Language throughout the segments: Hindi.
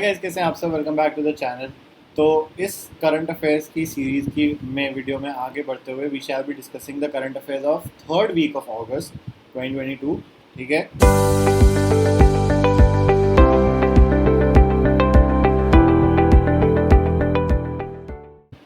गाइस, कैसे हैं आप सब। Welcome back to the channel. तो इस करंट अफेयर्स की सीरीज की वीडियो में आगे बढ़ते हुए we shall be discussing the current affairs of third week of August 2022। ठीक है।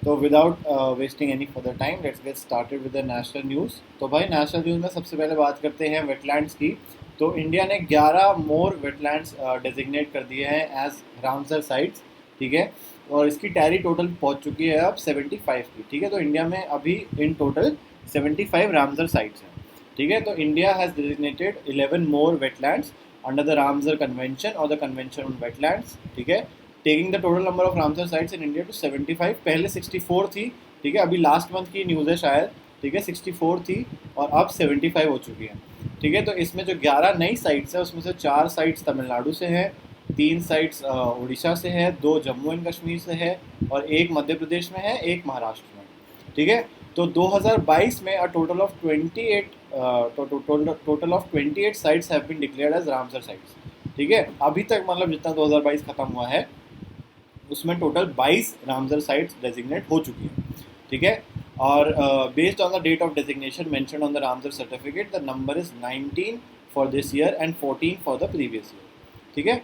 तो without wasting any further time let's get started with the national news. तो भाई नेशनल न्यूज़ में सबसे पहले बात करते हैं वेटलैंड्स की। तो इंडिया ने 11 मोर वेटलैंड्स डेजिग्नेट कर दिए हैं एज रामसर साइट्स। ठीक है। और इसकी टैरी टोटल पहुंच चुकी है अब 75 की। ठीक है। तो इंडिया में अभी इन टोटल 75 रामसर साइट्स हैं। ठीक है। तो India has designated 11 more wetlands under the Ramsar convention और द कन्वेंशन ऑन वेटलैंड्स। ठीक है। Taking the total number of Ramsar sites in India to 75। पहले 64 थी। ठीक है। अभी लास्ट मंथ की न्यूज़ है शायद। ठीक है। 64 थी और अब 75 हो चुकी है। ठीक है। तो इसमें जो 11 नई साइट्स है उसमें से 4 साइट्स तमिलनाडु से हैं, 3 साइट्स उड़ीसा से है, 2 जम्मू एंड कश्मीर से है और 1 मध्य प्रदेश में है, 1 महाराष्ट्र में। ठीक है। तो 2022 में a total of 28 total of 28 sites have been declared as Ramsar sites. ठीक है। अभी तक मतलब जितना 2022 खत्म हुआ है उसमें टोटल 22 रामसर साइट्स डेजिग्नेट हो चुकी हैं। ठीक है। और based on the date of designation mention on the Ramsar certificate the number is 19 for this year and 14 for the previous year. ठीक है।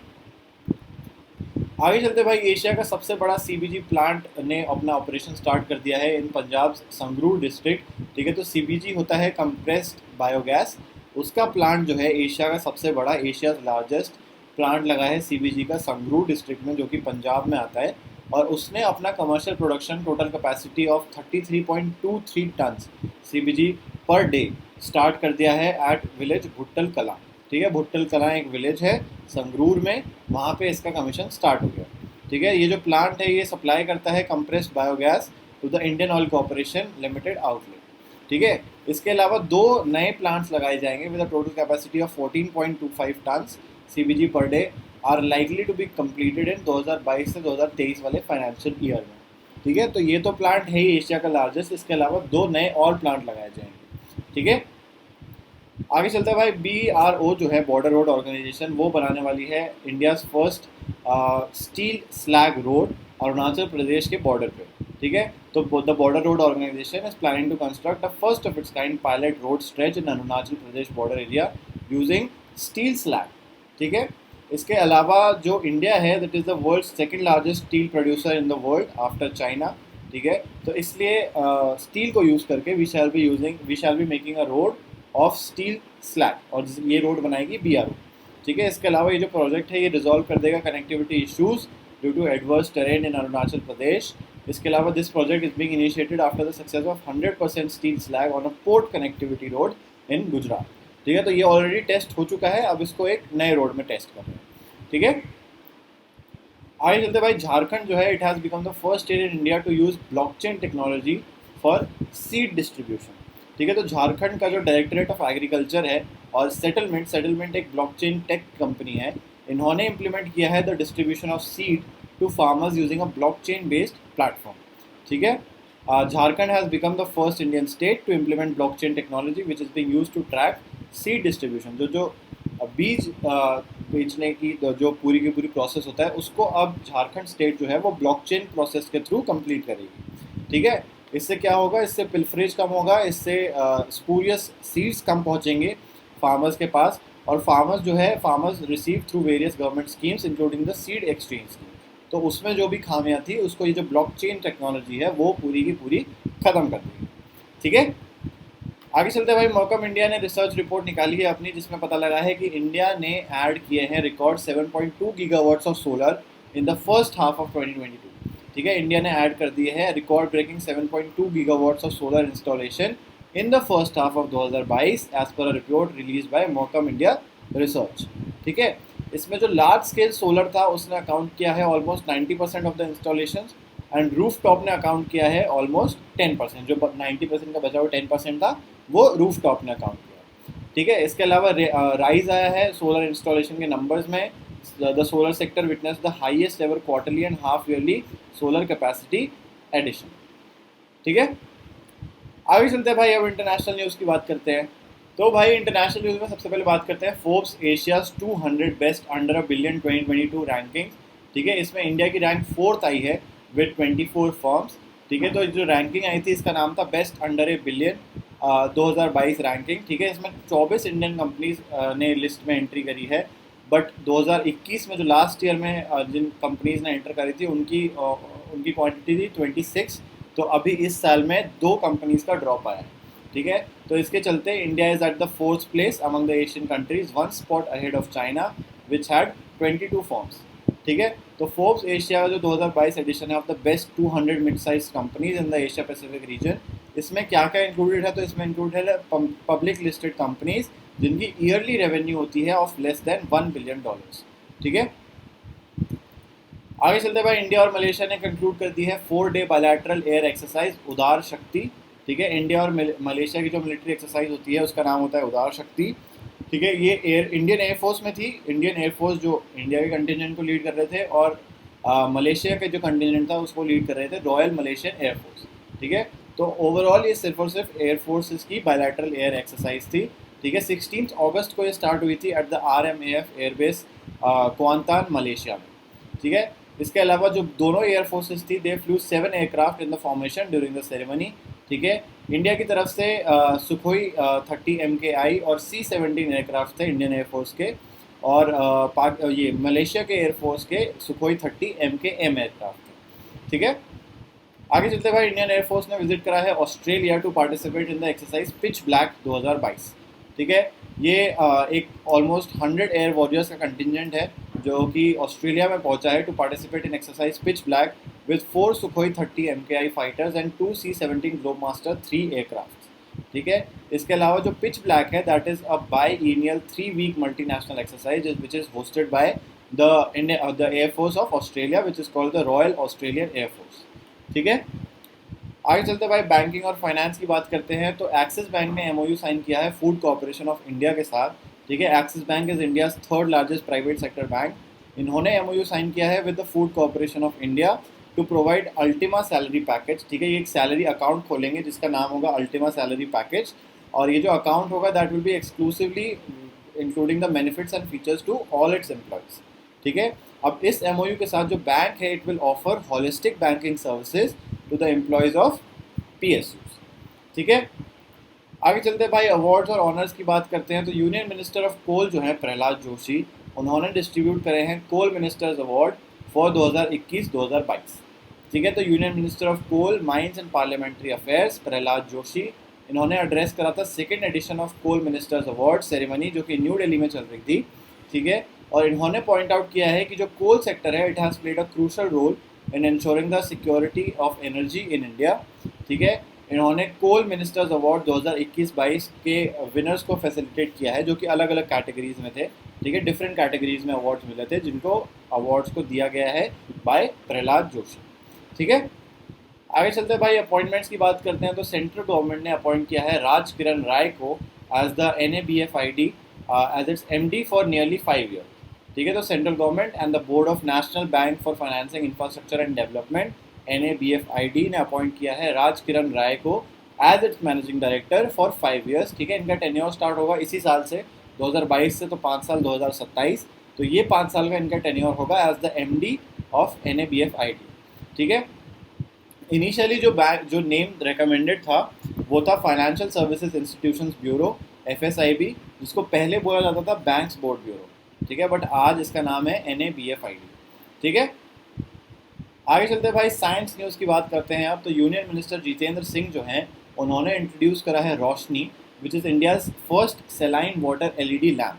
आगे चलते भाई, एशिया का सबसे बड़ा सीबीजी प्लांट ने अपना ऑपरेशन स्टार्ट कर दिया है इन पंजाब संगरूर डिस्ट्रिक्ट। ठीक है। तो सीबीजी होता है कंप्रेस्ड बायोगैस। उसका प्लांट जो है एशिया का सबसे बड़ा, एशिया लार्जेस्ट प्लांट लगा है सीबीजी का संगरूर डिस्ट्रिक्ट में, जो कि पंजाब में आता है। और उसने अपना commercial production total capacity of 33.23 ton CBG per day start कर दिया है एट विलेज भुट्टल कला। ठीक है। भुट्टल कला एक विलेज है संगरूर में, वहाँ पे इसका कमीशन स्टार्ट हो गया। ठीक है। ये जो प्लांट है ये सप्लाई करता है compressed biogas to the Indian oil corporation limited outlet. ठीक है। इसके अलावा 2 नए प्लांट्स लगाए जाएंगे with a total capacity of 14.25 ton CBG per day are likely to be completed in 2022 से 2023 वाले फाइनेंशियल ईयर में। ठीक है। तो ये तो प्लांट है ही एशिया का लार्जेस्ट। इसके अलावा 2 नए और प्लांट लगाए जाएंगे। ठीक है। आगे चलते हैं भाई, BRO जो है बॉर्डर रोड ऑर्गेनाइजेशन, वो बनाने वाली है India's first steel slag road Arunachal Pradesh के बॉर्डर पे। ठीक है। तो the border road organisation is planning to construct the first of its kind pilot road stretch in Arunachal Pradesh border area using steel slag. ठीक है। इसके अलावा जो इंडिया है that is the world second largest steel producer in the world after China. ठीक है। तो इसलिए स्टील को यूज़ करके we shall be making a road of steel slag और ये रोड बनाएगी BRO। ठीक है। इसके अलावा ये जो प्रोजेक्ट है ये रिजॉल्व कर देगा connectivity issues due to adverse terrain in Arunachal Pradesh. इसके अलावा this project is being initiated after the success of 100% steel slag on a port connectivity road in Gujarat. ठीक है। तो ये ऑलरेडी टेस्ट हो चुका है, अब इसको एक नए रोड में टेस्ट कर रहे हैं। ठीक है। आगे चलते भाई, झारखंड जो है it has become the first state in India to use blockchain technology for seed distribution. ठीक है। तो झारखंड का जो डायरेक्टरेट ऑफ एग्रीकल्चर है और सेटलमेंट एक ब्लॉकचेन टेक कंपनी है, इन्होंने इम्प्लीमेंट किया है the distribution of seed to farmers using a blockchain based platform. ठीक है। Jharkhand has become the first Indian state to implement blockchain technology which is being used to track seed distribution. जो बीज बेचने की जो पूरी की पूरी प्रोसेस होता है उसको अब झारखंड स्टेट जो है वो ब्लॉकचेन प्रोसेस के थ्रू कंप्लीट करेगी। ठीक है। इससे क्या होगा, इससे पिल्फरेज कम होगा, इससे स्पूरियस सीड्स कम पहुंचेंगे फार्मर्स के पास। और farmers receive through various government schemes including the seed exchange scheme. तो उसमें जो भी खामियां थी उसको ये जो ब्लॉकचेन टेक्नोलॉजी है वो पूरी की पूरी खत्म कर देगी। ठीक है। आगे चलते हैं भाई, मॉकम इंडिया ने रिसर्च रिपोर्ट निकाली है अपनी, जिसमें पता लगा है कि इंडिया ने ऐड किए हैं record 7.2 gigawatts of solar in the first half of 2022। ठीक है। इंडिया ने ऐड कर दिए हैं record breaking 7.2 gigawatts of solar installation in the first half of 2022 as per a report release by Mercom India research. ठीक है। इसमें जो लार्ज स्केल सोलर था उसने अकाउंट किया है almost 90% of the installation and roof top ने अकाउंट किया है ऑलमोस्ट 10%। जो 90% का बचा हुआ 10% था वो रूफ टॉप ने अकाउंट किया। ठीक है। इसके अलावा राइज आया है सोलर इंस्टॉलेशन के नंबर्स में। The solar sector witness the highest ever quarterly and half yearly solar capacity addition. ठीक है। आगे चलते हैं भाई, अब इंटरनेशनल न्यूज़ की बात करते हैं। तो भाई इंटरनेशनल न्यूज़ में सबसे पहले बात करते हैं Forbes Asia's 200 best under a billion 2022 ranking. ठीक है। इसमें इंडिया की रैंक 4th आई है विद 24 फॉर्म्स, ठीक है। तो जो रैंकिंग आई थी इसका नाम था बेस्ट अंडर ए बिलियन 2022 रैंकिंग, ठीक है। इसमें 24 इंडियन कंपनीज ने लिस्ट में एंट्री करी है, बट 2021 में जो लास्ट ईयर में जिन कंपनीज ने एंटर करी थी उनकी क्वांटिटी थी 26। तो अभी इस साल में 2 कंपनीज का ड्रॉप आया है, ठीक है। तो इसके चलते India is at the 4th place among the Asian countries, 1 spot ahead of China which had 22 forms, ठीक है। तो फोर्ब्स एशिया का जो 2022 एडिशन है of the best 200 mid size companies in the Asia Pacific region, इसमें क्या क्या इंक्लूडेड है, तो इसमें इंक्लूडेड है पब्लिक लिस्टेड कंपनीज जिनकी ईयरली रेवेन्यू होती है ऑफ लेस देन $1 बिलियन, ठीक है। आगे चलते भाई, इंडिया और मलेशिया ने कंक्लूड कर दी है 4-day बायलैटरल एयर एक्सरसाइज उदार शक्ति, ठीक है। इंडिया और मलेशिया की जो मिलिट्री एक्सरसाइज होती है उसका नाम होता है उदार शक्ति, ठीक है। ये इंडियन एयरफोर्स में थी। इंडियन एयरफोर्स जो इंडिया के कंटिजेंट को लीड कर रहे थे, और मलेशिया के जो कंटिजेंट था उसको लीड कर रहे थे रॉयल मलेशियन एयरफोर्स, ठीक है। तो ओवरऑल ये सिर्फ और सिर्फ एयरफोर्सेस की बायलैटरल एयर एक्सरसाइज थी, ठीक है। 16 अगस्त को ये स्टार्ट हुई थी at the RMAF airbase Kuantan Malaysia में, ठीक है। इसके अलावा जो दोनों एयरफोर्सेस थी they flew 7 aircraft in the formation during the ceremony, ठीक है। इंडिया की तरफ से सुखोई 30 MKI और C-17 एयरक्राफ्ट थे इंडियन एयरफोर्स के, और ये मलेशिया के एयरफोर्स के सुखोई 30 MKM एयरक्राफ्ट थे, ठीक है। आगे चलते भाई, इंडियन एयरफोर्स ने विजिट करा है Australia to participate in the exercise Pitch Black 2022, ठीक है। ये एक ऑलमोस्ट 100 एयर वॉरियर्स का कंटिजेंट है जो कि ऑस्ट्रेलिया में पहुंचा है to participate in exercise Pitch Black with 4 Sukhoi 30 MKI fighters and 2 C-17 Globemaster 3 aircraft, ठीक है। इसके अलावा जो पिच ब्लैक है that is a biennial 3-week multinational exercise which is hosted by the air force of Australia which is called the royal Australian air force, ठीक है। आगे चलते भाई, बैंकिंग और फाइनेंस की बात करते हैं। तो एक्सिस बैंक ने MOU साइन किया है फूड कॉर्पोरेशन ऑफ इंडिया के साथ, ठीक है। Axis bank is India 3rd largest private sector bank. इन्होंने MOU साइन किया है with the food corporation of India to provide Ultima salary package, ठीक है। ये एक सैलरी अकाउंट खोलेंगे जिसका नाम होगा अल्टीमा सैलरी पैकेज, और ये जो अकाउंट होगा that will be exclusively including the benefits and features to all its employees, ठीक है। अब इस MOU के साथ जो बैंक है it will offer holistic banking services to the employees of PSUs, ठीक है। आगे चलते भाई, अवार्ड्स और ऑनर्स की बात करते हैं। तो यूनियन मिनिस्टर ऑफ कोल जो है प्रहलाद जोशी, उन्होंने डिस्ट्रीब्यूट करे हैं कोल मिनिस्टर्स अवार्ड फॉर 2021-2022, ठीक है। तो union minister of coal, mines and parliamentary affairs Prahlad Joshi, इन्होंने एड्रेस करा था 2nd edition of coal ministers award ceremony जो कि न्यू दिल्ली में चल रही थी, ठीक है। और इन्होंने पॉइंट आउट किया है कि जो कोल सेक्टर है it has played a crucial role in ensuring the security of energy in India, ठीक है। इन्होंने कोल मिनिस्टर्स अवार्ड 2021-22 के विनर्स को फैसिलिटेट किया है जो कि अलग अलग कैटेगरीज में थे, ठीक है। डिफरेंट कैटेगरीज में अवार्ड्स मिले थे जिनको अवार्ड्स को दिया गया है बाय प्रहलाद जोशी, ठीक है। आगे चलते भाई, अपॉइंटमेंट्स की बात करते हैं। तो सेंट्रल गवर्नमेंट ने अपॉइंट किया है राज किरण राय को as the NABFID as its MD for nearly 5 year, ठीक है। तो central government and the board of national bank for financing infrastructure and development NABFID ने अपॉइंट किया है राज किरण राय को as its managing director for 5 years, ठीक है। इनका टेन्योर स्टार्ट होगा इसी साल से 2022 से, तो 5 साल 2027, तो ये 5 साल का इनका टेन्योर होगा as the MD of NABFID, ठीक है। इनिशियली जो नेम रिकमेंडेड था वो था financial services institutions bureau FSIB, जिसको पहले बोला जाता था बैंक्स बोर्ड ब्यूरो, ठीक है। बट आज इसका नाम है NABFID, ठीक है। आगे चलते भाई, साइंस न्यूज़ की बात करते हैं अब। तो यूनियन मिनिस्टर जितेंद्र सिंह जो हैं उन्होंने इंट्रोड्यूस करा है Roshni which is India's first saline water LED lamp,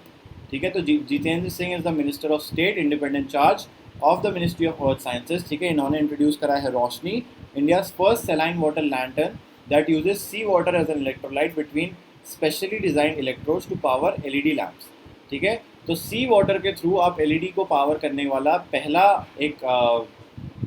ठीक है। तो Jitendra Singh is the minister of state independent charge of the ministry of earth sciences, ठीक है। इन्होंने इंट्रोड्यूस करा है Roshni, India's first saline water lantern that uses sea water as an electrolyte between specially design electrodes to power LED lamps, ठीक है। तो सी वाटर के थ्रू आप LED को पावर करने वाला पहला एक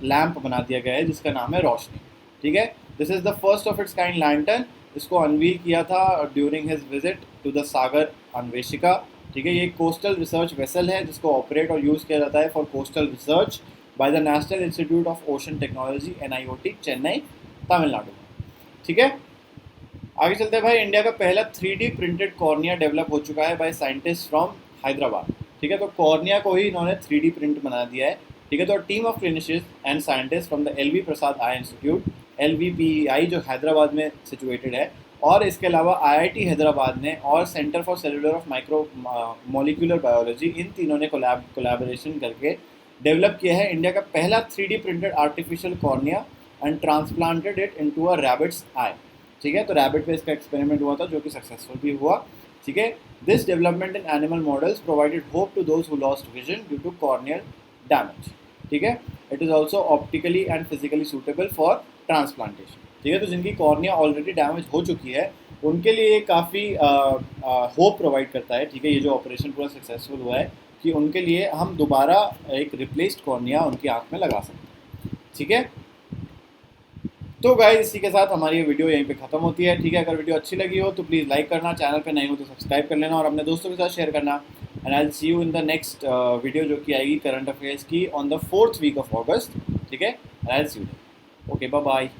लैम्प बना दिया गया है जिसका नाम है रोशनी, ठीक है। This is the first of its kind lantern. इसको अनवील किया था during his visit to the Sagar Anveshika, ठीक है। ये कोस्टल रिसर्च वेसल है जिसको ऑपरेट और यूज़ किया जाता है for coastal research by the national institute of ocean technology NIOT Chennai Tamil Nadu, ठीक है। आगे चलते हैं भाई, इंडिया का पहला 3D प्रिंटेड कॉर्निया डेवलप हो चुका है बाय साइंटिस्ट फ्रॉम हैदराबाद, ठीक है। तो कॉर्निया को ही इन्होंने 3D प्रिंट बना दिया है ठीक है। तो team of clinicians and scientist from the L V Prasad I institute, LVPEI, जो हैदराबाद में सिचुएटेड है, और इसके अलावा IIT हैदराबाद ने और centre for cellular of micro molecular biology, इन तीनों ने कोलैबोरेशन करके डेवलप किया है इंडिया का पहला 3D printed artificial cornea and transplanted it into a rabbit's eye. ठीक है, तो रैबिट पे इसका एक्सपेरिमेंट हुआ था जो कि सक्सेसफुल भी हुआ। ठीक है, this development in animal models provided hope to those who lost vision due to corneal damage. ठीक है, it is also optically and physically suitable for transplantation. ठीक है, तो जिनकी कॉर्निया ऑलरेडी डैमेज हो चुकी है उनके लिए ये काफ़ी होप प्रोवाइड करता है। ठीक है, ये जो ऑपरेशन पूरा सक्सेसफुल हुआ है कि उनके लिए हम दोबारा एक रिप्लेस्ड कॉर्निया उनकी आँख में लगा सकते हैं। ठीक है, तो गाइस इसी के साथ हमारी ये वीडियो यहीं पे ख़त्म होती है। ठीक है, अगर वीडियो अच्छी लगी हो तो प्लीज़ लाइक करना, चैनल पे नए हो तो सब्सक्राइब कर लेना और अपने दोस्तों के साथ शेयर करना। And I will see you in the next video जो कि आएगी करंट अफेयर्स की on the 4th week of August. ठीक है, and I will see you. Okay, bye bye.